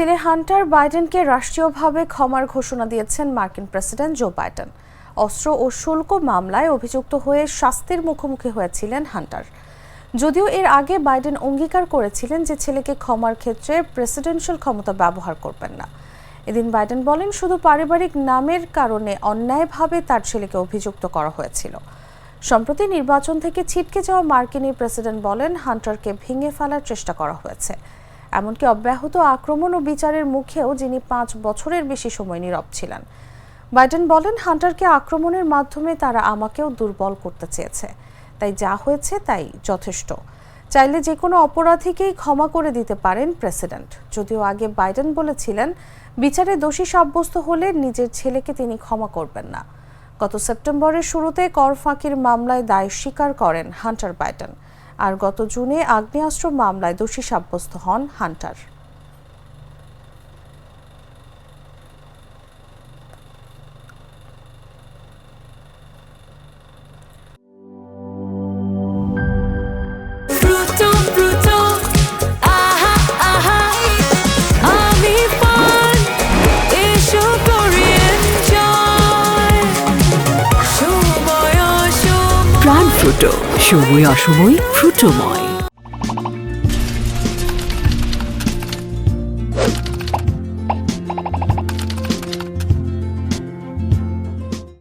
ছেলে হান্টার বাইডেনকে রাষ্ট্রীয়ভাবে ক্ষমার ঘোষণা দিয়েছেন মার্কিন প্রেসিডেন্ট জো বাইডেন। অস্ত্র ও শুল্ক মামলায় অভিযুক্ত হয়ে শাস্তির মুখোমুখি হয়েছিলেন হান্টার। যদিও এর আগে বাইডেন অঙ্গীকার করেছিলেন যে ছেলেকে ক্ষমার ক্ষেত্রে প্রেসিডেন্সিয়াল ক্ষমতা ব্যবহার করবেন না। এদিন বাইডেন বলেন, শুধু পারিবারিক নামের কারণে অন্যায়ভাবে তার ছেলেকে অভিযুক্ত করা হয়েছিল। সম্প্রতি নির্বাচন থেকে ছিটকে যাওয়া মার্কিন প্রেসিডেন্ট বলেন, হান্টারকে ভেঙে ফেলার চেষ্টা করা হয়েছে। এমনকি অব্যাহত আক্রমণ ও বিচারের মুখেও যিনি 5 বছরের বেশি সময় নীরব ছিলেন। বাইডেন বলেন, হান্টারকে আক্রমণের মাধ্যমে তারা আমাকেও দুর্বল করতে চেয়েছে, তাই যা হয়েছে তাই যথেষ্ট। চাইলে যে কোনো অপরাধীকেই ক্ষমা করে দিতে পারেন প্রেসিডেন্ট। যদিও আগে বাইডেন বলেছিলেন, বিচারে দোষী সাব্যস্ত হলে নিজের ছেলেকে তিনি ক্ষমা করবেন না। গত সেপ্টেম্বরের শুরুতে কর ফাঁকির মামলায় দায় স্বীকার করেন হান্টার বাইডেন, আর গত জুনে আগ্নেয়াস্ত্র মামলায় দোষী সাব্যস্ত হন হান্টার। প্রাণ ফ্রুটো, সময় অসময় ফ্রুটোময়।